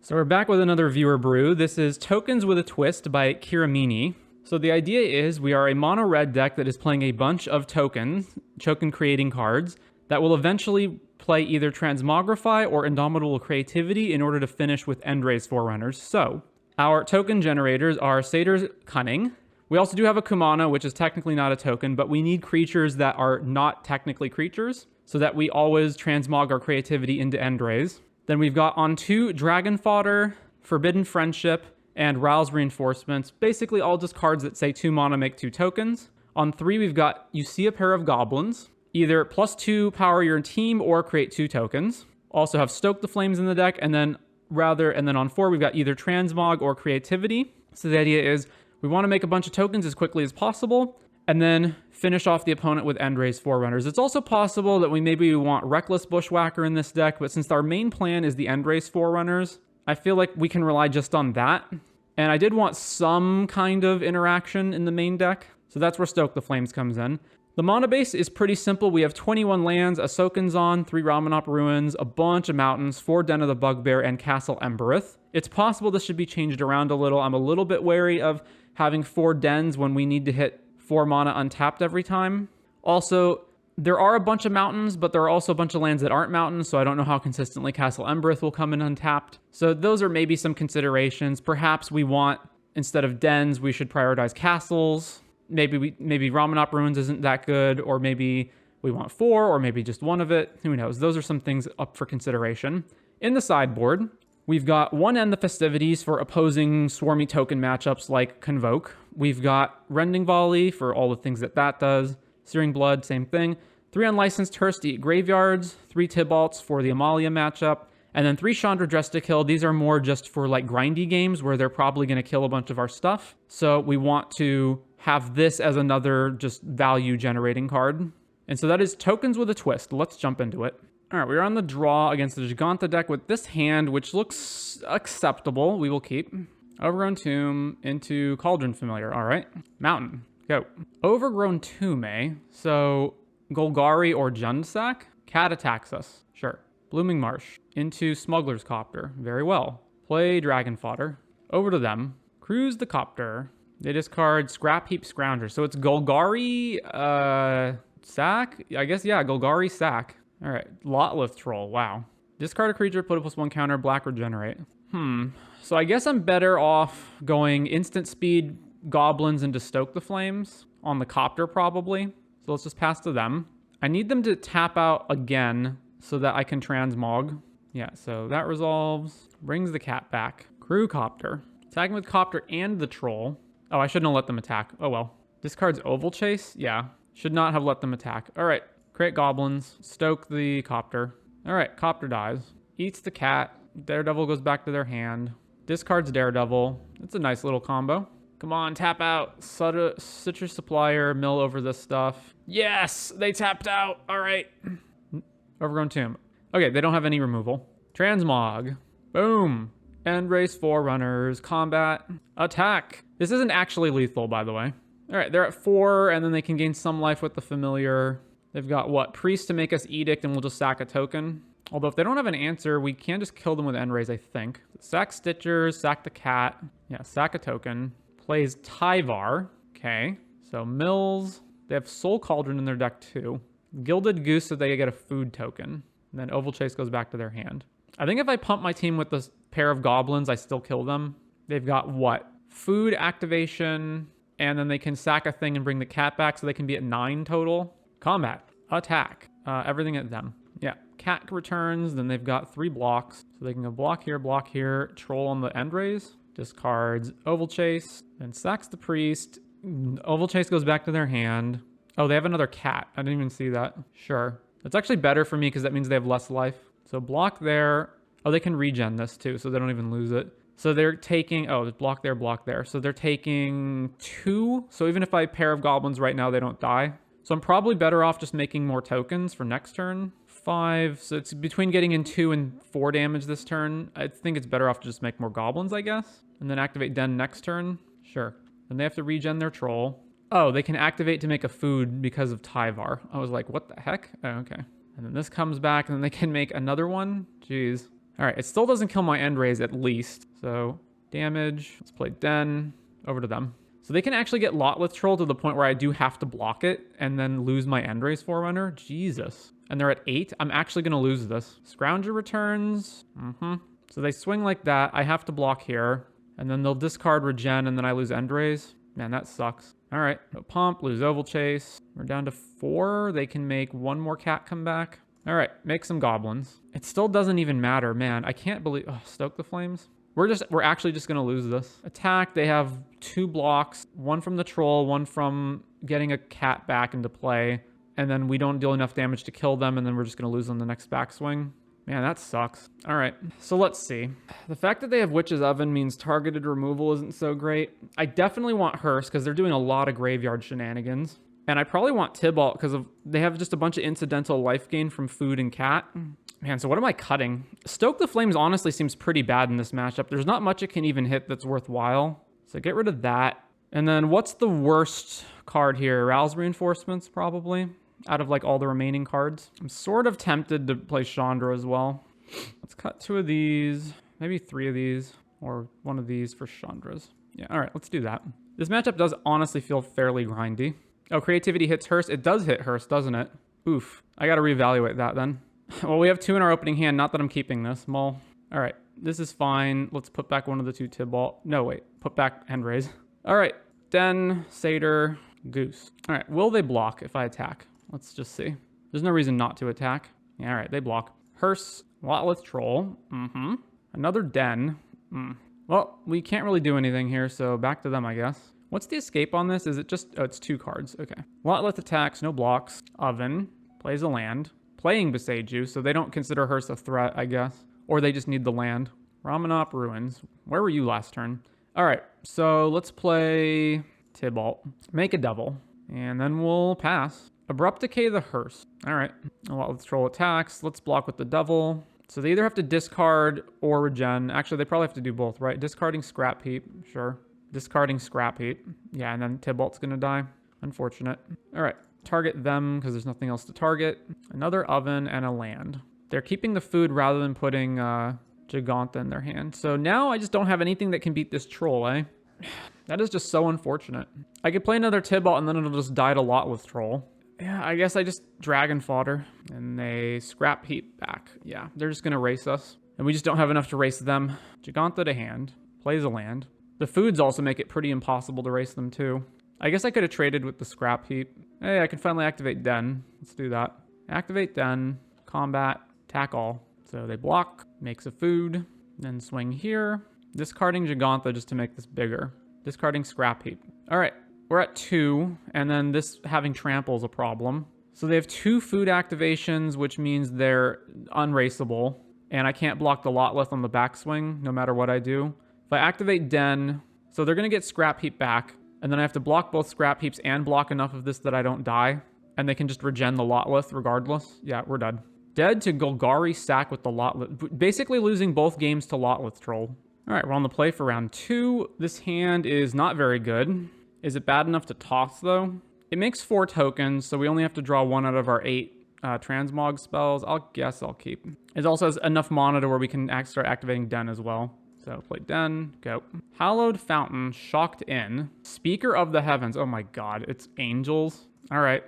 So we're back with another viewer brew. This is Tokens with a Twist by Kiramini. So the idea is we are a mono red deck that is playing a bunch of token creating cards that will eventually play either Transmogrify or Indomitable Creativity in order to finish with Endray's Forerunners. So our token generators are Satyr's Cunning. We also do have a Kumana, which is technically not a token, but we need creatures that are not technically creatures so that we always transmog our creativity into Endray's. Then we've got on 2 Dragon Fodder, Forbidden Friendship, and Rouse Reinforcements. Basically all just cards that say 2 mana make 2 tokens. On 3 we've got You See a Pair of Goblins. Either +2 power your team or create 2 tokens. Also have Stoke the Flames in the deck, and then on 4 we've got either Transmog or Creativity. So the idea is we want to make a bunch of tokens as quickly as possible, and then finish off the opponent with Endray's Forerunners. It's also possible that we want Reckless Bushwhacker in this deck, but since our main plan is the Endray's Forerunners, I feel like we can rely just on that. And I did want some kind of interaction in the main deck, so that's where Stoke the Flames comes in. The mana base is pretty simple. We have 21 lands, a Soken'Zon, 3 Ramunap Ruins, a bunch of mountains, 4 Den of the Bugbear, and Castle Embereth. It's possible this should be changed around a little. I'm a little bit wary of having 4 dens when we need to hit 4 mana untapped every time. Also, there are a bunch of mountains, but there are also a bunch of lands that aren't mountains, so I don't know how consistently Castle Embereth will come in untapped. So those are maybe some considerations. Perhaps we want, instead of dens, we should prioritize castles. Maybe Ramunap Ruins isn't that good, or maybe we want 4, or maybe just 1 of it. Who knows? Those are some things up for consideration. In the sideboard, we've got 1 End the Festivities for opposing swarmy token matchups like Convoke. We've got Rending Volley for all the things that does. Searing Blood, same thing. 3 Unlicensed Hearse to eat graveyards. 3 Tybalts for the Amalia matchup. And then 3 Chandra Dress to kill. These are more just for like grindy games where they're probably going to kill a bunch of our stuff. So we want to have this as another just value generating card. And so that is Tokens with a Twist. Let's jump into it. All right, we're on the draw against the Giganta deck with this hand, which looks acceptable. We will keep. Overgrown Tomb into Cauldron Familiar. All right. Mountain. Go. Overgrown Tomb, eh? So Golgari or Jundsack? Cat attacks us. Sure. Blooming Marsh. Into Smuggler's Copter. Very well. Play Dragon Fodder. Over to them. Cruise the Copter. They discard Scrap Heap Scrounger. So it's Golgari, Sack? I guess, yeah, Golgari Sack. All right. Lotleth Troll. Wow. Discard a creature, put a +1 counter, black regenerate. So I guess I'm better off going instant speed goblins into Stoke the Flames on the Copter probably. So let's just pass to them. I need them to tap out again so that I can transmog. Yeah, so that resolves. Brings the cat back. Crew Copter. Attacking with Copter and the Troll. Oh, I shouldn't have let them attack. Oh well. Discards Oval Chase? Yeah. Should not have let them attack. All right. Create goblins. Stoke the Copter. All right. Copter dies. Eats the cat. Daredevil goes back to their hand. Discards Daredevil. It's a nice little combo. Come on, tap out. Citrus Supplier, mill over this stuff. Yes, they tapped out. All right. Overgrown Tomb. Okay, they don't have any removal. Transmog. Boom. Endray's Forerunners. Combat. Attack. This isn't actually lethal, by the way. All right, they're at 4, and then they can gain some life with the Familiar. They've got, what, Priest to make us Edict, and we'll just sack a token. Although if they don't have an answer, we can just kill them with Endrays, I think. Sack Stitchers, sack the cat. Yeah, sack a token. Plays Tyvar. Okay. So mills. They have Soul Cauldron in their deck too. Gilded Goose so they get a food token. And then Oval Chase goes back to their hand. I think if I pump my team with this pair of goblins, I still kill them. They've got what? Food activation. And then they can sack a thing and bring the cat back so they can be at 9 total. Combat. Attack. Everything at them. Yeah, cat returns, then they've got 3 blocks. So they can go block here, troll on the Endrays, discards Oval Chase, then sacks the Priest. Oval Chase goes back to their hand. Oh, they have another cat. I didn't even see that. Sure. That's actually better for me because that means they have less life. So block there. Oh, they can regen this too, so they don't even lose it. So they're taking, oh, block there. So they're taking 2. So even if I pair of goblins right now, they don't die. So I'm probably better off just making more tokens for next turn. 5, so it's between getting in 2 and 4 damage this turn. I think it's better off to just make more goblins, I guess. And then activate Den next turn. Sure. Then they have to regen their troll. Oh, they can activate to make a food because of Tyvar. I was like, what the heck? Oh, okay. And then this comes back, and then they can make another one. Jeez. All right, it still doesn't kill my end rays at least. So damage, let's play Den, over to them. So they can actually get Lotleth Troll to the point where I do have to block it and then lose my end rays Forerunner. Jesus. And they're at 8. I'm actually going to lose this. Scrounger returns. So they swing like that. I have to block here. And then they'll discard Regen and then I lose end rays. Man, that sucks. All right, no pump, lose Oval Chase. We're down to 4. They can make one more cat come back. All right, make some goblins. It still doesn't even matter, man. I can't believe, Stoke the Flames. We're actually just gonna lose this. Attack, they have 2 blocks, one from the troll, one from getting a cat back into play. And then we don't deal enough damage to kill them, and then we're just gonna lose on the next backswing. Man, that sucks. All right, so let's see. The fact that they have Witch's Oven means targeted removal isn't so great. I definitely want Hearse because they're doing a lot of graveyard shenanigans. And I probably want Tybalt because they have just a bunch of incidental life gain from food and cat. Man, so what am I cutting? Stoke the Flames honestly seems pretty bad in this matchup. There's not much it can even hit that's worthwhile. So get rid of that. And then what's the worst card here? Rouse Reinforcements, probably, out of like all the remaining cards. I'm sort of tempted to play Chandra as well. Let's cut 2 of these, maybe 3 of these, or 1 of these for Chandras. Yeah, all right, let's do that. This matchup does honestly feel fairly grindy. Oh, creativity hits Hearse. It does hit Hearse, doesn't it? Oof. I got to reevaluate that then. Well, we have 2 in our opening hand. Not that I'm keeping this. Mull. All right. This is fine. Let's put back 1 of the 2 Tybalt. No, wait. Put back end rays. All right. Den, Satyr, Goose. All right. Will they block if I attack? Let's just see. There's no reason not to attack. Yeah, all right. They block. Hearse, Lotleth Troll. Another Den. Well, we can't really do anything here, so back to them, I guess. What's the escape on this? Is it just... Oh, it's 2 cards. Okay. Lotleth attacks, no blocks. Oven. Plays a land. Playing Beseiju, so they don't consider Hearse a threat, I guess. Or they just need the land. Ramanop Ruins. Where were you last turn? All right, so let's play Tybalt. Make a devil, and then we'll pass. Abrupt Decay the Hearse. All right, let's troll attacks. Let's block with the devil. So they either have to discard or regen. Actually, they probably have to do both, right? Discarding Scrap Heap, sure. Discarding Scrap Heap. Yeah, and then Tybalt's gonna die. Unfortunate. All right. Target them because there's nothing else to target. Another oven and a land. They're keeping the food rather than putting Giganta in their hand. So now I just don't have anything that can beat this troll, eh? That is just so unfortunate. I could play another Tybalt and then it'll just die to Lotleth Troll. Yeah, I guess I just Dragon Fodder. And they Scrap Heap back. Yeah, they're just going to race us. And we just don't have enough to race them. Giganta to hand. Plays a land. The foods also make it pretty impossible to race them too. I guess I could have traded with the Scrap Heap. Hey, I can finally activate Den. Let's do that. Activate Den, combat, attack all. So they block, makes a food, then swing here. Discarding Giganta just to make this bigger. Discarding Scrap Heap. All right, we're at 2, and then this having trample is a problem. So they have 2 food activations, which means they're unraceable, and I can't block the Lotleth on the backswing no matter what I do. If I activate Den, so they're going to get Scrap Heap back. And then I have to block both Scrap Heaps and block enough of this that I don't die. And they can just regen the Lotleth regardless. Yeah, we're dead. Dead to Golgari Sack with the Lotleth. Basically losing both games to Lotleth Troll. All right, we're on the play for round 2. This hand is not very good. Is it bad enough to toss, though? It makes 4 tokens, so we only have to draw 1 out of our 8 transmog spells. I'll guess I'll keep. It also has enough mana to where we can start activating Den as well. So play Den, go. Hallowed Fountain, Shocked In. Speaker of the Heavens. Oh my god, it's angels. All right.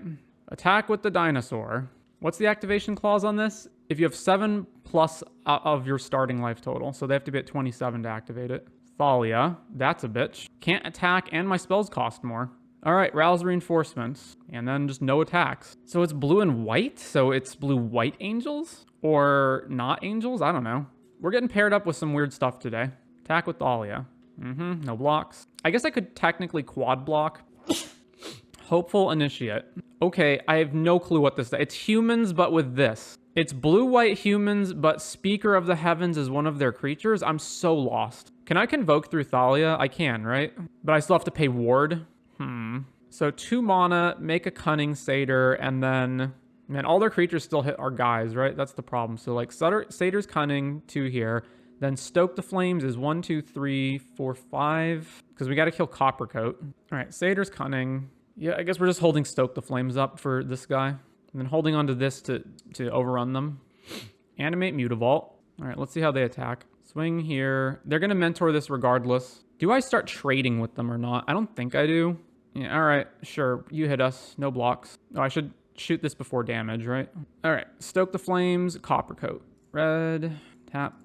Attack with the dinosaur. What's the activation clause on this? If you have 7 plus of your starting life total. So they have to be at 27 to activate it. Thalia, that's a bitch. Can't attack and my spells cost more. All right, Rouse Reinforcements. And then just no attacks. So it's blue and white? So it's blue-white angels? Or not angels? I don't know. We're getting paired up with some weird stuff today. Attack with Thalia. No blocks. I guess I could technically quad block. Hopeful Initiate. Okay, I have no clue what this is. It's humans, but with this. It's blue-white humans, but Speaker of the Heavens is one of their creatures. I'm so lost. Can I convoke through Thalia? I can, right? But I still have to pay ward. So 2 mana, make a Cunning Satyr, and then... Man, all their creatures still hit our guys, right? That's the problem. So, like, Satyr's Cunning, 2 here. Then Stoke the Flames is 1, 2, 3, 4, 5. Because we got to kill Coppercoat. All right, Satyr's Cunning. Yeah, I guess we're just holding Stoke the Flames up for this guy. And then holding onto this to overrun them. Animate Mutavault. All right, let's see how they attack. Swing here. They're going to mentor this regardless. Do I start trading with them or not? I don't think I do. Yeah, all right, sure. You hit us. No blocks. Oh, I should shoot this before damage, right? All right, stoke the flames. Copper coat. Red. Tap.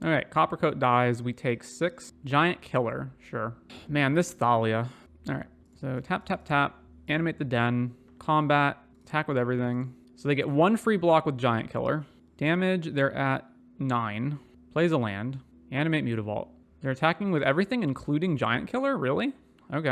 All right, copper coat dies. We take 6. Giant killer. Sure. Man, this Thalia. All right, so tap, tap, tap. Animate the den. Combat. Attack with everything. So they get 1 free block with giant killer. Damage, they're at 9. Plays a land. Animate Mutavault. They're attacking with everything, including giant killer? Really? Okay.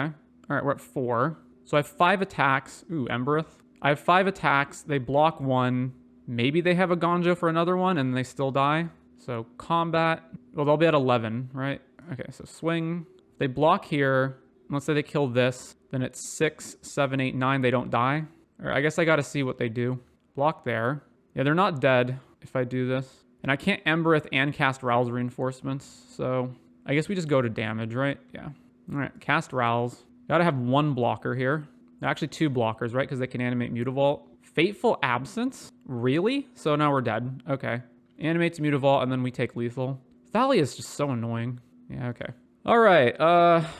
All right, we're at 4. So I have 5 attacks. Ooh, Embereth. I have 5 attacks. They block 1. Maybe they have a Gonjo for another one, and they still die. So combat. Well, they'll be at 11, right? Okay, so swing. They block here. Let's say they kill this. Then it's 6, 7, 8, 9. They don't die. Or I guess I got to see what they do. Block there. Yeah, they're not dead if I do this. And I can't Embereth and cast Rowl's Reinforcements. So I guess we just go to damage, right? Yeah. All right, cast Rowl's. Got to have 1 blocker here. Actually, 2 blockers, right? Because they can animate Mutavault. Fateful Absence? Really? So now we're dead. Okay. Animates Mutavault, and then we take lethal. Thalia is just so annoying. Yeah, okay. All right.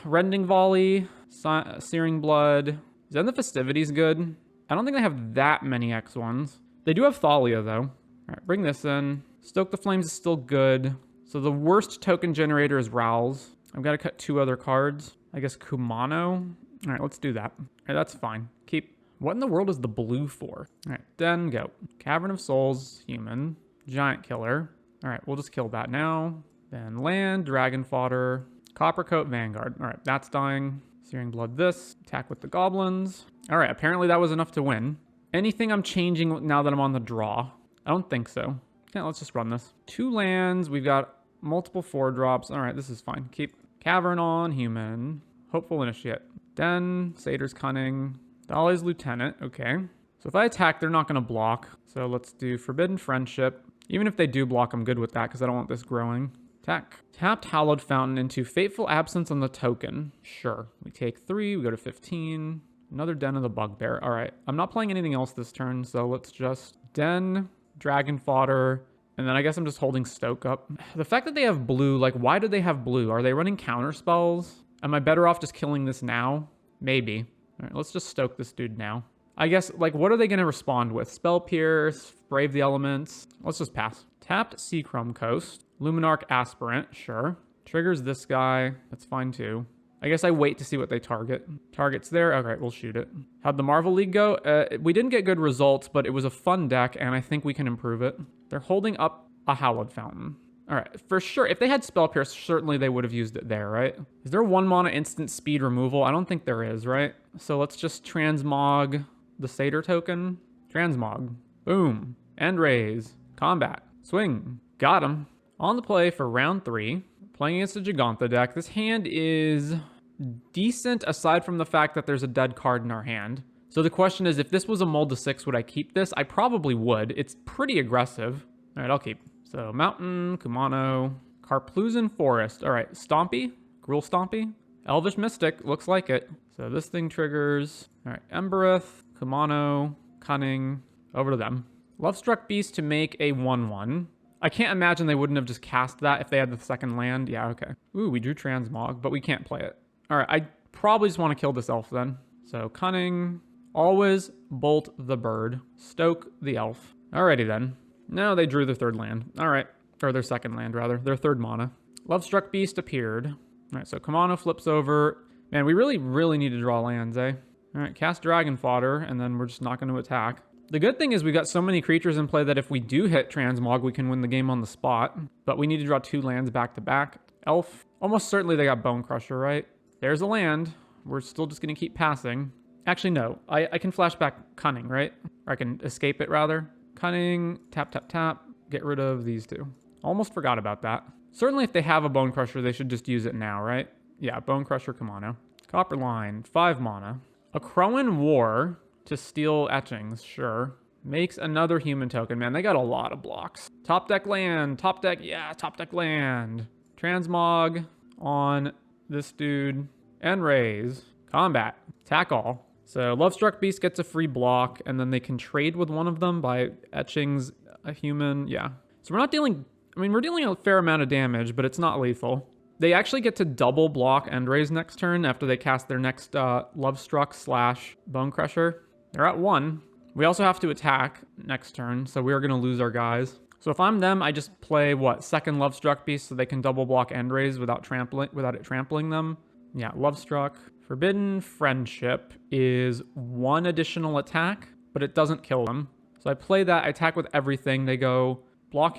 Rending Volley. Searing Blood. Is that the Festivities good? I don't think they have that many X1s. They do have Thalia, though. All right, bring this in. Stoke the Flames is still good. So the worst token generator is Rowl's. I've got to cut 2 other cards. I guess Kumano. All right, let's do that. All right, that's fine. Keep. What in the world is the blue for? All right, then go. Cavern of Souls, human. Giant killer. All right, we'll just kill that now. Then land, dragon fodder. Coppercoat, Vanguard. All right, that's dying. Searing Blood this. Attack with the goblins. All right, apparently that was enough to win. Anything I'm changing now that I'm on the draw? I don't think so. Yeah, let's just run this. 2 lands. We've got multiple 4 drops. All right, this is fine. Keep Cavern on, human. Hopeful Initiate. Den, Satyr's Cunning. Thalia's Lieutenant. Okay. So if I attack, they're not going to block. So let's do Forbidden Friendship. Even if they do block, I'm good with that because I don't want this growing. Attack. Tapped Hallowed Fountain into Fateful Absence on the token. Sure. We take 3. We go to 15. Another Den of the Bugbear. All right. I'm not playing anything else this turn, so let's just Den, Dragon Fodder, and then I guess I'm just holding Stoke up. The fact that they have blue, like, why do they have blue? Are they running counter spells? Am I better off just killing this now? Maybe. All right, let's just Stoke this dude now. I guess, like, what are they going to respond with? Spell Pierce, Brave the Elements. Let's just pass. Tapped Seacrum Coast. Luminarch Aspirant, sure. Triggers this guy. That's fine, too. I guess I wait to see what they target. Target's there. Okay, we'll shoot it. How'd the Marvel League go? We didn't get good results, but it was a fun deck, and I think we can improve it. They're holding up a Hallowed Fountain. All right, for sure. If they had Spell Pierce, certainly they would have used it there, right? Is there 1 mana instant speed removal? I don't think there is, right? So let's just Transmog the Satyr token. Transmog. Boom. End raise. Combat. Swing. Got him. On the play for round 3. Playing against a Giganta deck. This hand is decent aside from the fact that there's a dead card in our hand. So the question is, if this was a mold to 6, would I keep this? I probably would. It's pretty aggressive. All right, I'll keep. So Mountain, Kumano, Carplusan Forest. All right, Stompy, Gruul Stompy, Elvish Mystic, looks like it. So this thing triggers. All right, Embereth, Kumano, Cunning, over to them. Lovestruck Beast to make a 1/1. I can't imagine they wouldn't have just cast that if they had the second land. Yeah, okay. Ooh, we drew Transmog, but we can't play it. All right, I probably just want to kill this elf then. So Cunning, always Bolt the bird, Stoke the elf. Alrighty then. No, they drew their 3rd land. All right, or their 2nd land rather, their 3rd mana. Lovestruck Beast appeared. All right, so Kumano flips over. Man, we really need to draw lands, eh? All right, cast Dragon Fodder, and then we're just not going to attack. The good thing is we got so many creatures in play that if we do hit Transmog, we can win the game on the spot. But we need to draw 2 lands back to back. Elf, almost certainly they got Bone Crusher, right? There's a land. We're still just going to keep passing. Actually, no. I can flashback Cunning, right? Or I can escape it, rather. Cunning, tap, tap, tap. Get rid of these 2. Almost forgot about that. Certainly if they have a Bone Crusher, they should just use it now, right? Yeah, Bone Crusher, Kumano. Copper Line, 5 mana. A Crowan War to steal etchings, sure. Makes another human token. Man, they got a lot of blocks. Top deck land. Top deck, yeah, top deck land. Transmog on this dude. And raise. Combat. Attack all. So Lovestruck Beast gets a free block, and then they can trade with one of them by etchings a human. Yeah. So we're not dealing I mean, we're dealing a fair amount of damage, but it's not lethal. They actually get to double block Endraze next turn after they cast their next Lovestruck / Bone Crusher. They're at 1. We also have to attack next turn, so we are going to lose our guys. So if I'm them, I just play, what, second Lovestruck Beast so they can double block Endraze without it trampling them. Yeah, Lovestruck. Forbidden Friendship is 1 additional attack, but it doesn't kill them. So I play that, I attack with everything. They go block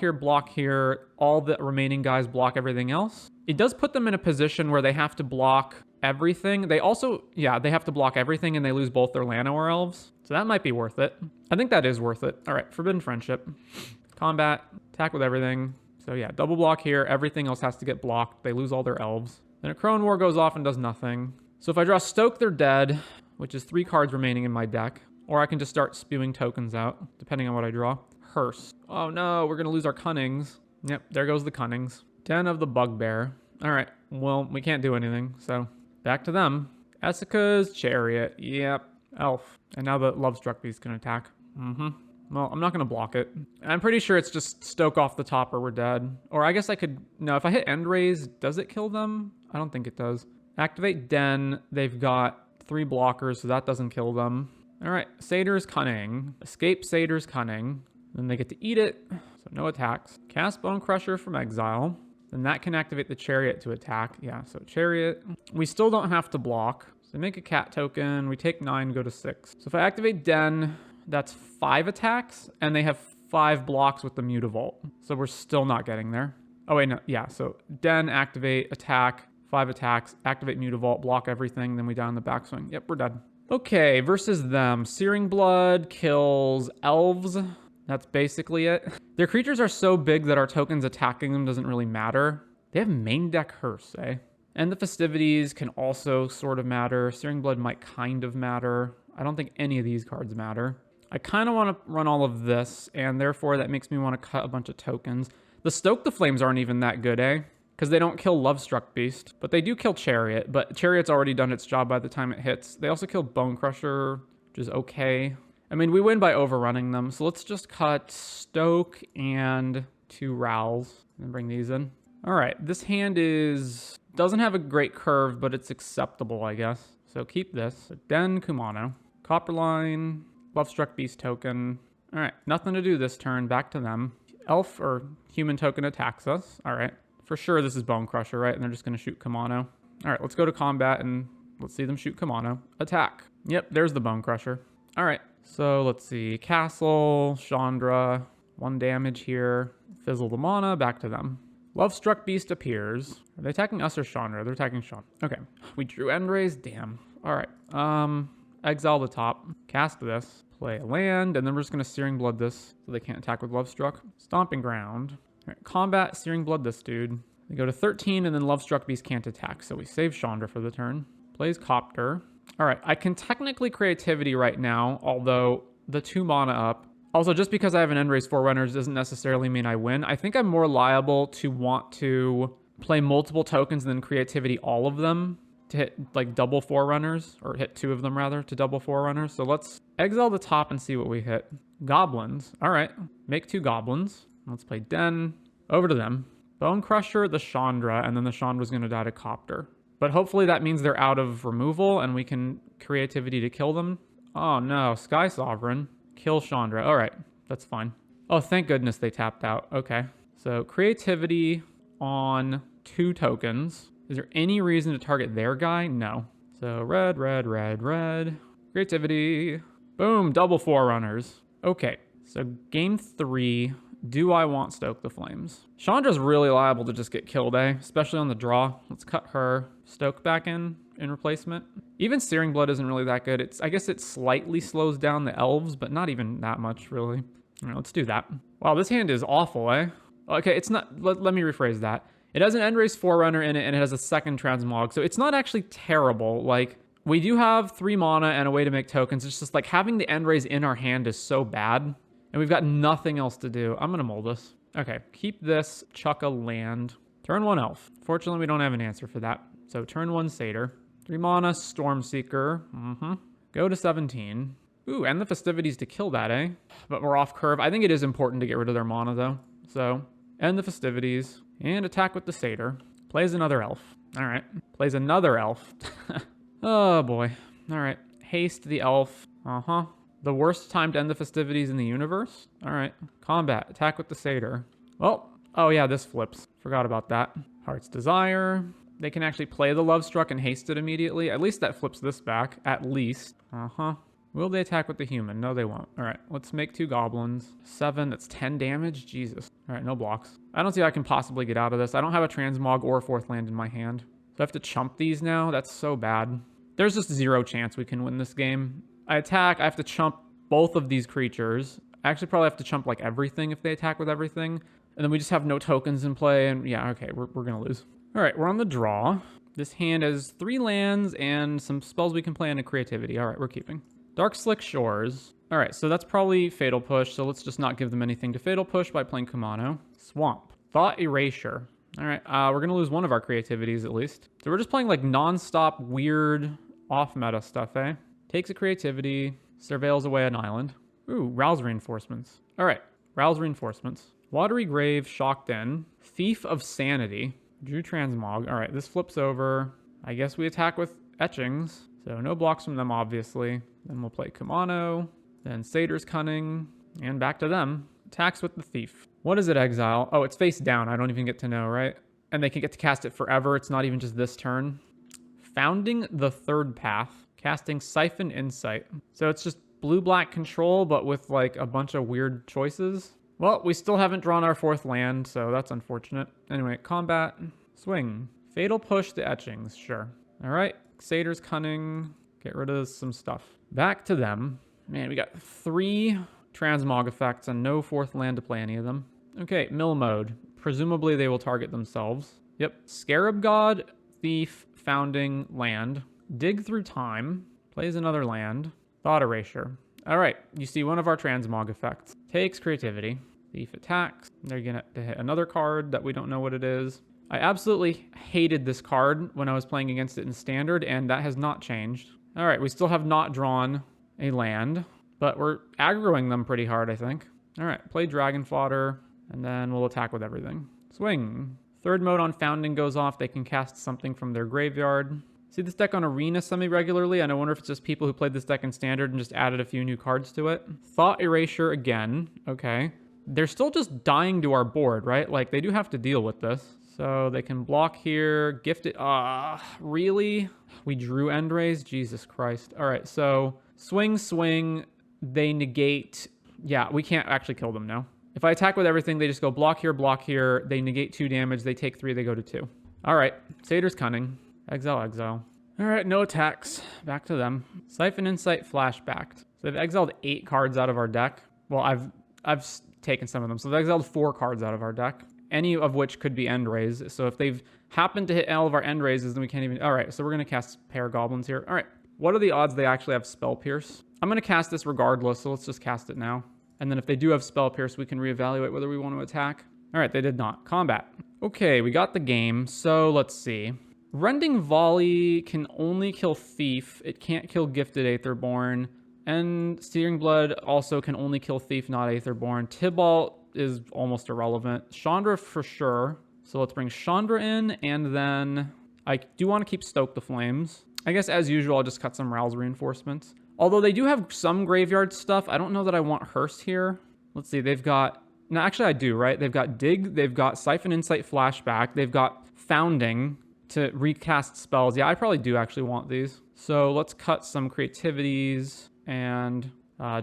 here, all the remaining guys block everything else. It does put them in a position where they have to block everything. They also, yeah, they have to block everything and they lose both their Llanowar elves. So that might be worth it. I think that is worth it. All right, Forbidden Friendship. Combat, attack with everything. So yeah, double block here. Everything else has to get blocked. They lose all their elves. Then a Crone War goes off and does nothing. So if I draw Stoke, they're dead, which is 3 cards remaining in my deck. Or I can just start spewing tokens out, depending on what I draw. Hearse. Oh no, we're going to lose our Cunnings. Yep, there goes the Cunnings. Den of the Bugbear. All right, well, we can't do anything, so back to them. Essica's Chariot. Yep, Elf. And now the Lovestruck Beast can attack. Well, I'm not going to block it. I'm pretty sure it's just Stoke off the top or we're dead. Or I guess I could... No, if I hit Endraze, does it kill them? I don't think it does. Activate Den. They've got 3 blockers, so that doesn't kill them. All right, Satyr's Cunning. Escape Satyr's Cunning. Then they get to eat it, so no attacks. Cast Bone Crusher from exile. Then that can activate the Chariot to attack. Yeah, so Chariot. We still don't have to block. So make a cat token. We take 9, go to 6. So if I activate Den, that's 5 attacks, and they have 5 blocks with the Mutavault. So we're still not getting there. Oh, wait, no. Yeah, so Den, activate, attack, 5 attacks, activate Mutavault, block everything, then we down the backswing. Yep, we're dead. Okay, versus them. Searing Blood kills elves. That's basically it. Their creatures are so big that our tokens attacking them doesn't really matter. They have main deck Hearse, eh? And the Festivities can also sort of matter. Searing Blood might kind of matter. I don't think any of these cards matter. I kind of want to run all of this, and therefore that makes me want to cut a bunch of tokens. The Stoke the Flames aren't even that good, eh? Because they don't kill Lovestruck Beast, but they do kill Chariot, but Chariot's already done its job by the time it hits. They also kill Bone Crusher, which is okay. I mean, we win by overrunning them, so let's just cut Stoke and 2 Rowls and bring these in. All right, this hand doesn't have a great curve, but it's acceptable, I guess. So keep this. So Den Kumano. Copperline, Lovestruck Beast token. All right, nothing to do this turn. Back to them. Elf or human token attacks us. All right. For sure, this is Bone Crusher, right? And they're just going to shoot Kumano. All right, let's go to combat and let's see them shoot Kumano. Attack. Yep, there's the Bone Crusher. All right, so let's see. Castle, Chandra, 1 damage here. Fizzle the mana, back to them. Lovestruck Beast appears. Are they attacking us or Chandra? They're attacking Chandra. Okay, we drew Endraze. Damn. All right, exile the top. Cast this. Play a land, and then we're just going to Searing Blood this so they can't attack with Lovestruck. Stomping Ground. All right, combat, Searing Blood this dude. They go to 13, and then Lovestruck Beast can't attack, so we save Chandra for the turn. Plays Copter. All right, I can technically Creativity right now, although the 2 mana up. Also, just because I have an Endraze Forerunners doesn't necessarily mean I win. I think I'm more liable to want to play multiple tokens and then Creativity all of them to hit like double Forerunners, or hit 2 of them rather to double Forerunners. So let's exile the top and see what we hit. Goblins. All right, make 2 goblins. Let's play Den. Over to them. Bone Crusher, the Chandra, and then the Chandra's going to die to Copter. But hopefully that means they're out of removal and we can Creativity to kill them. Oh no, Sky Sovereign. Kill Chandra. All right, that's fine. Oh, thank goodness they tapped out. Okay, so Creativity on 2 tokens. Is there any reason to target their guy? No. So red, red, red, red. Creativity. Boom, double Forerunners. Okay, so game 3. Do I want Stoke the Flames? Chandra's really liable to just get killed, eh? Especially on the draw. Let's cut her. Stoke back in replacement. Even Searing Blood isn't really that good. I guess it slightly slows down the elves, but not even that much, really. All right, let's do that. Wow, this hand is awful, eh? Okay, it's not... Let me rephrase that. It has an Endraze Forerunner in it, and it has a 2nd Transmog, so it's not actually terrible. Like, we do have 3 mana and a way to make tokens. It's just like having the Endraze in our hand is so bad. And we've got nothing else to do. I'm going to mold this. Okay, keep this, chuck a land. Turn 1 elf. Fortunately, we don't have an answer for that. So turn 1 satyr. 3 mana, Stormseeker. Go to 17. Ooh, and the Festivities to kill that, eh? But we're off curve. I think it is important to get rid of their mana, though. So End the festivities. And attack with the satyr. Plays another elf. All right. Plays another elf. Oh, boy. All right. Haste the elf. Uh-huh. The worst time to end the festivities in the universe? All right. Combat. Attack with the satyr. Well, oh yeah, this flips. Forgot about that. Heart's Desire. They can actually play the Love Struck and haste it immediately. At least that flips this back. At least. Uh-huh. Will they attack with the human? No, they won't. All right, let's make 2 goblins. 7, that's 10 damage? Jesus. All right, no blocks. I don't see how I can possibly get out of this. I don't have a transmog or a 4th land in my hand. So I have to chump these now? That's so bad. There's just 0 chance we can win this game. I attack, I have to chump both of these creatures. I actually probably have to chump like everything if they attack with everything. And then we just have no tokens in play, and yeah, okay, we're gonna lose. All right, we're on the draw. This hand has 3 lands and some spells we can play into creativity. All right, we're keeping. Dark Slick Shores. All right, so that's probably Fatal Push, so let's just not give them anything to Fatal Push by playing Kumano. Swamp. Thought Erasure. All right, we're gonna lose one of our creativities at least. So we're just playing like non-stop weird off-meta stuff, eh? Takes a creativity, surveils away an island. Ooh, Rouse Reinforcements. All right, Rouse Reinforcements. Watery Grave, Shocked In. Thief of Sanity. Drew Transmog. All right, this flips over. I guess we attack with Etchings. So no blocks from them, obviously. Then we'll play Kumano. Then Satyr's Cunning. And back to them. Attacks with the Thief. What is it, Exile? Oh, it's face down. I don't even get to know, right? And they can get to cast it forever. It's not even just this turn. Founding the Third Path. Casting Siphon Insight. So it's just blue-black control, but with like a bunch of weird choices. Well, we still haven't drawn our 4th land, so that's unfortunate. Anyway, combat. Swing. Fatal Push the Etchings. Sure. All right. Satyr's Cunning. Get rid of some stuff. Back to them. Man, we got 3 transmog effects and no 4th land to play any of them. Okay, mill mode. Presumably they will target themselves. Yep. Scarab God, Thief, Founding, Land. Dig Through Time. Plays another land. Thought Erasure. All right, you see one of our transmog effects. Takes creativity. Thief attacks. They're gonna hit another card that we don't know what it is. I absolutely hated this card when I was playing against it in Standard, and that has not changed. All right, we still have not drawn a land, but we're aggroing them pretty hard, I think. All right, play Dragon Fodder, and then we'll attack with everything. Swing. Third mode on Founding goes off. They can cast something from their graveyard. See this deck on Arena semi-regularly, and I wonder if it's just people who played this deck in Standard and just added a few new cards to it. Thought Erasure again. Okay. They're still just dying to our board, right? Like, they do have to deal with this. So they can block here, gift it. Really? We drew Endrays? Jesus Christ. All right, so swing, swing. They negate. Yeah, we can't actually kill them now. If I attack with everything, they just go block here, block here. They negate 2 damage. They take 3, they go to 2. All right, Satyr's Cunning. Exile, exile. All right, no attacks. Back to them. Siphon Insight flashbacked. So they've exiled 8 cards out of our deck. Well, I've taken some of them. So they've exiled 4 cards out of our deck, any of which could be Endrays. So if they've happened to hit all of our Endrays, then we can't even... All right, so we're going to cast Pair Goblins here. All right, what are the odds they actually have Spell Pierce? I'm going to cast this regardless, so let's just cast it now. And then if they do have Spell Pierce, we can reevaluate whether we want to attack. All right, they did not. Combat. Okay, we got the game. So let's see. Rending Volley can only kill Thief. It can't kill Gifted Aetherborn. And Searing Blood also can only kill Thief, not Aetherborn. Tybalt is almost irrelevant. Chandra for sure. So let's bring Chandra in, and then I do want to keep Stoke the Flames. I guess as usual, I'll just cut some Rouse Reinforcements. Although they do have some graveyard stuff. I don't know that I want Hearst here. Let's see, they've got... No, actually I do, right? They've got Dig, they've got Siphon Insight Flashback, they've got Founding to recast spells. Yeah, I probably do actually want these. So let's cut some creativities and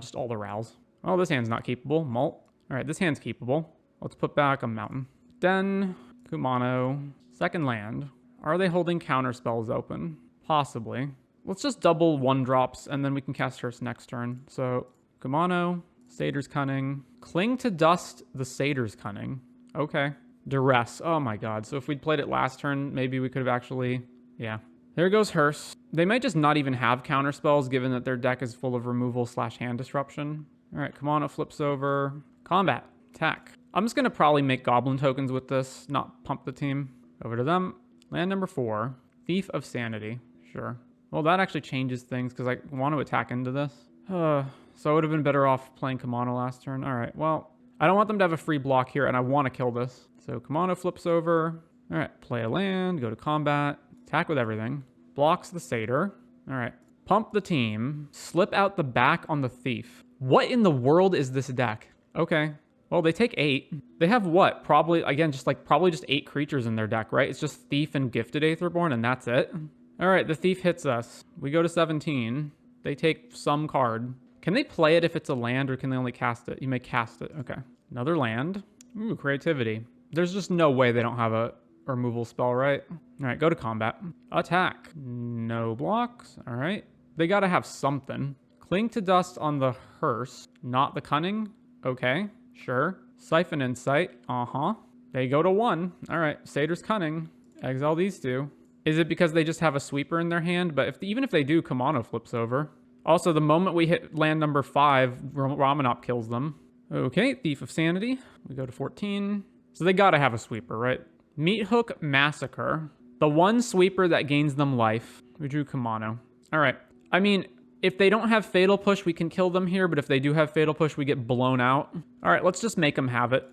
just all the Rouse. Oh, this hand's not keepable. Mult. All right, this hand's keepable. Let's put back a Mountain. Den, Kumano, second land. Are they holding counter spells open? Possibly. Let's just double 1-drops and then we can cast Hearst next turn. So Kumano, Satyr's Cunning. Cling to Dust, the Satyr's Cunning. Okay. Duress. Oh my god. So if we'd played it last turn, maybe we could have actually... Yeah. There goes Hearst. They might just not even have counter spells given that their deck is full of removal / hand disruption. All right, Kumano flips over. Combat. Attack. I'm just going to probably make Goblin tokens with this, not pump the team. Over to them. Land number 4. Thief of Sanity. Sure. Well, that actually changes things because I want to attack into this. So I would have been better off playing Kumano last turn. All right, well, I don't want them to have a free block here, and I want to kill this. So Kamano flips over. All right, play a land, go to combat, attack with everything. Blocks the satyr. All right, pump the team, slip out the back on the thief. What in the world is this deck? Okay, well, they take 8. They have what? Probably, again, probably just 8 creatures in their deck, right? It's just Thief and Gifted Aetherborn, and that's it. All right, the Thief hits us. We go to 17. They take some card. Can they play it if it's a land, or can they only cast it? You may cast it. Okay. Another land. Ooh, creativity. There's just no way they don't have a removal spell, right? All right, go to combat. Attack. No blocks. All right. They got to have something. Cling to Dust on the Hearse. Not the Cunning. Okay, sure. Siphon Insight. Uh-huh. They go to 1. All right, Satyr's Cunning. Exile these 2. Is it because they just have a sweeper in their hand? But even if they do, Kamano flips over. Also, the moment we hit land number 5, Ramanop kills them. Okay, Thief of Sanity. We go to 14. So they gotta have a sweeper, right? Meat Hook Massacre. The one sweeper that gains them life. We drew Kamano. All right. I mean, if they don't have Fatal Push, we can kill them here. But if they do have Fatal Push, we get blown out. All right, let's just make them have it.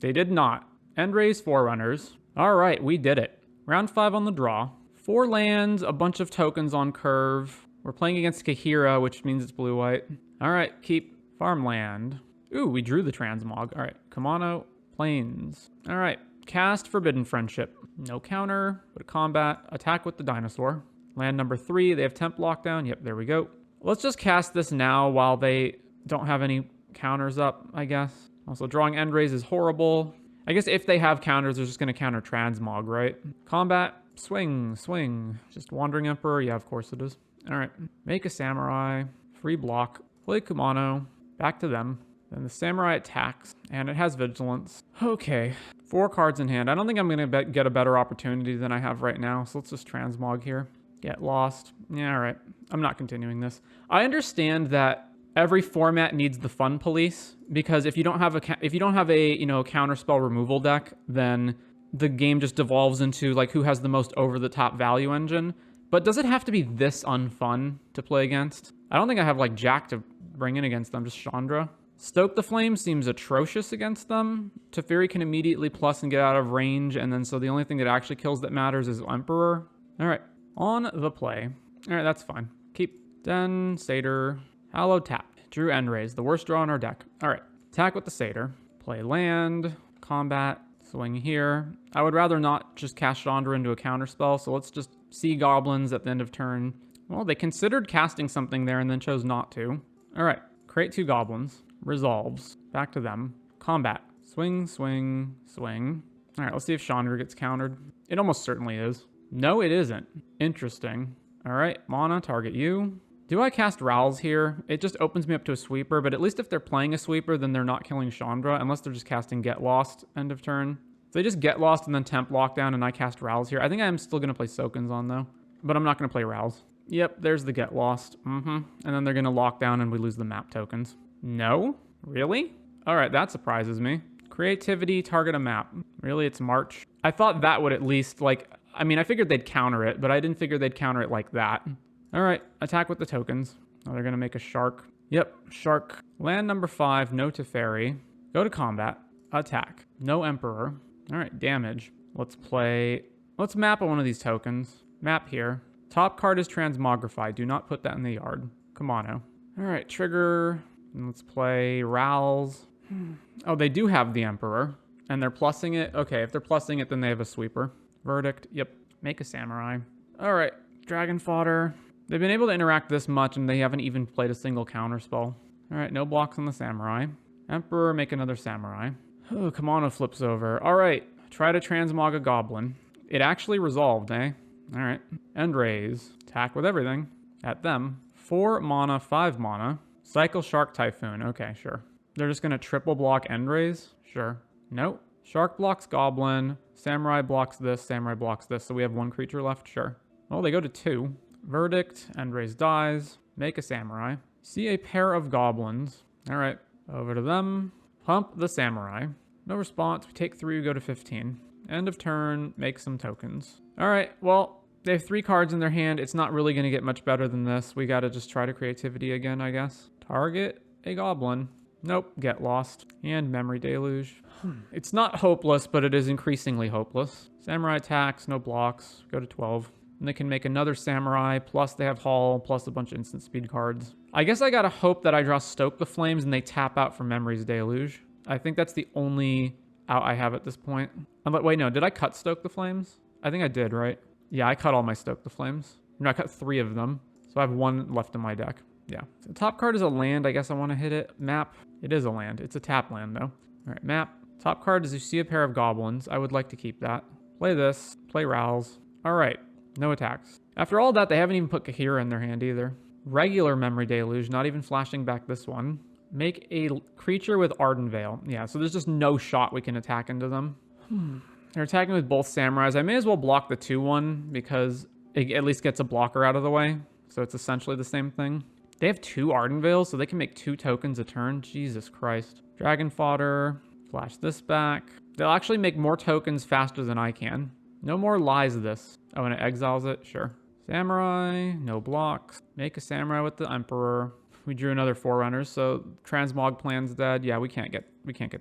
They did not. End-raise Forerunners. All right, we did it. Round 5 on the draw. 4 lands, a bunch of tokens on curve. We're playing against Kahira, which means it's blue-white. All right, keep farmland. Ooh, we drew the Transmog. All right, Kamano, Plains. All right, cast Forbidden Friendship. No counter, go to combat, attack with the dinosaur. Land number 3, they have temp lockdown. Yep, there we go. Let's just cast this now while they don't have any counters up, I guess. Also, drawing End-raise is horrible. I guess if they have counters, they're just going to counter Transmog, right? Combat, swing, swing. Just Wandering Emperor. Yeah, of course it is. All right, make a Samurai. Free block. Play Kumano. Back to them. Then the Samurai attacks, and it has Vigilance. Okay, 4 cards in hand. I don't think I'm going to get a better opportunity than I have right now, so let's just Transmog here. Get lost. Yeah, all right. I'm not continuing this. I understand that every format needs the fun police, because if you don't have a counterspell removal deck, then the game just devolves into like who has the most over-the-top value engine. But does it have to be this unfun to play against? I don't think I have like Jack to bring in against them, just Chandra. Stoke the Flame seems atrocious against them. Teferi can immediately plus and get out of range, and then so the only thing that actually kills that matters is Emperor. All right, on the play. All right, that's fine. Keep Den, Satyr, Hallowed Tap. Drew End-raise, the worst draw in our deck. All right, attack with the Satyr. Play land, combat, swing here. I would rather not just cast Chandra into a counterspell, so let's just see Goblins at the end of turn. Well, they considered casting something there and then chose not to. All right, create 2 Goblins. Resolves. Back to them. Combat. Swing, swing, swing. All right, let's see if Chandra gets countered. It almost certainly is. No, it isn't. Interesting. All right, Mana, target you. Do I cast Rowls here? It just opens me up to a sweeper, but at least if they're playing a sweeper, then they're not killing Chandra, unless they're just casting Get Lost end of turn. If they just Get Lost and then temp lockdown and I cast Rowls here, I think I'm still going to play Sokens on, though. But I'm not going to play Rowls. Yep, there's the Get Lost. And then they're going to lock down and we lose the map tokens. No? Really? All right, that surprises me. Creativity, target a map. Really, it's March? I thought that would at least, I figured they'd counter it, but I didn't figure they'd counter it like that. All right, attack with the tokens. Oh, they're going to make a Shark. Yep, Shark. Land number 5, no Teferi. Go to combat. Attack. No Emperor. All right, damage. Let's map on one of these tokens. Map here. Top card is Transmogrify. Do not put that in the yard. Kamano. All right, trigger. And let's play Rowls. Oh, they do have the Emperor. And they're plussing it. Okay, if they're plussing it, then they have a sweeper. Verdict. Yep. Make a Samurai. All right, Dragon Fodder. They've been able to interact this much, and they haven't even played a single counterspell. All right, no blocks on the Samurai. Emperor, make another Samurai. Oh, Kamano flips over. All right, try to Transmog a Goblin. It actually resolved, eh? All right. End-raise. Attack with everything. At them. 4 mana, 5 mana. Cycle Shark Typhoon. Okay, sure. They're just going to triple block End-raise? Sure. Nope. Shark blocks Goblin. Samurai blocks this. Samurai blocks this. So we have 1 creature left? Sure. Well, they go to 2. Verdict. End-raise dies. Make a Samurai. See a pair of Goblins. All right. Over to them. Pump the Samurai. No response. We take 3. We go to 15. End of turn. Make some tokens. All right. Well, they have 3 cards in their hand. It's not really going to get much better than this. We got to just try to creativity again, I guess. Target a Goblin. Nope, get lost. And memory deluge. It's not hopeless, but it is increasingly hopeless. Samurai attacks, no blocks, go to 12. And they can make another samurai, plus they have Hall, plus a bunch of instant speed cards. I guess I gotta hope that I draw Stoke the Flames and they tap out for Memory's Deluge. I think that's the only out I have at this point. But wait, no, did I cut Stoke the Flames? I think I did, right? Yeah, I cut all my Stoke the Flames. No, I cut 3 of them. So I have 1 left in my deck. Yeah. So the top card is a land. I guess I want to hit it. Map. It is a land. It's a tap land, though. All right, map. Top card is you see a pair of goblins. I would like to keep that. Play this. Play Rowls. All right. No attacks. After all that, they haven't even put Kahira in their hand either. Regular Memory Deluge, not even flashing back this one. Make a creature with Arden Veil. Yeah, so there's just no shot we can attack into them. They're attacking with both samurais. I may as well block the 2-1 because it at least gets a blocker out of the way. So it's essentially the same thing. They have 2 Arden Veils, so they can make 2 tokens a turn. Jesus Christ. Dragon Fodder. Flash this back. They'll actually make more tokens faster than I can. No more lies this. Oh, and it exiles it? Sure. Samurai. No blocks. Make a samurai with the Emperor. We drew another Forerunners, so Transmog plan's dead. Yeah, we can't get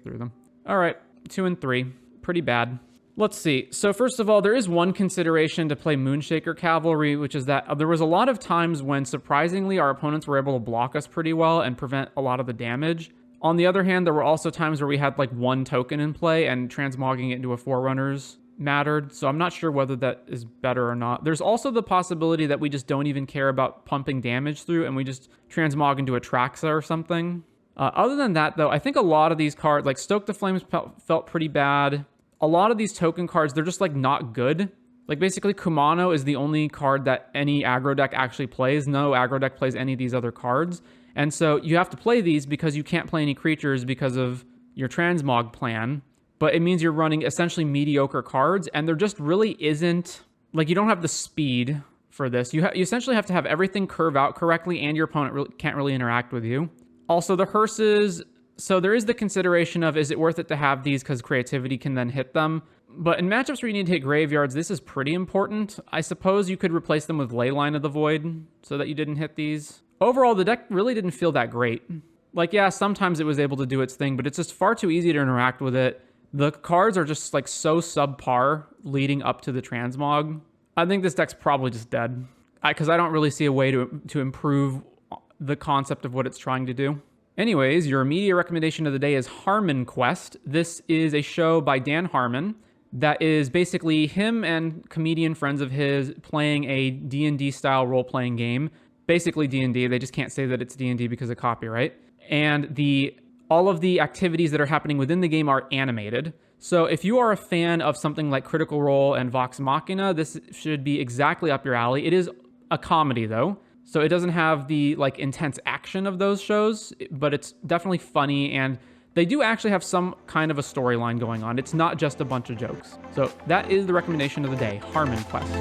through them. All right, 2 and 3. Pretty bad. Let's see. So first of all, there is one consideration to play Moonshaker Cavalry, which is that there was a lot of times when surprisingly our opponents were able to block us pretty well and prevent a lot of the damage. On the other hand, there were also times where we had like 1 token in play and transmogging it into a Forerunners mattered. So I'm not sure whether that is better or not. There's also the possibility that we just don't even care about pumping damage through and we just transmog into a Traxa or something. Other than that, though, I think a lot of these cards, like Stoke the Flames felt pretty bad. A lot of these token cards, they're just like not good. Like basically Kumano is the only card that any aggro deck actually plays. No aggro deck plays any of these other cards. And so you have to play these because you can't play any creatures because of your transmog plan. But it means you're running essentially mediocre cards and there just really isn't, like you don't have the speed for this. You essentially have to have everything curve out correctly and your opponent can't really interact with you. Also the hearses. So there is the consideration of, is it worth it to have these because creativity can then hit them? But in matchups where you need to hit graveyards, this is pretty important. I suppose you could replace them with Leyline of the Void so that you didn't hit these. Overall, the deck really didn't feel that great. Like, yeah, sometimes it was able to do its thing, but it's just far too easy to interact with it. The cards are just like so subpar leading up to the transmog. I think this deck's probably just dead because I don't really see a way to improve the concept of what it's trying to do. Anyways, your immediate recommendation of the day is Harmon Quest. This is a show by Dan Harmon that is basically him and comedian friends of his playing a D&D style role-playing game. Basically D&D, they just can't say that it's D&D because of copyright. And all of the activities that are happening within the game are animated. So if you are a fan of something like Critical Role and Vox Machina, this should be exactly up your alley. It is a comedy though. So it doesn't have the like intense action of those shows, but it's definitely funny and they do actually have some kind of a storyline going on. It's not just a bunch of jokes. So that is the recommendation of the day, Harmon Quest.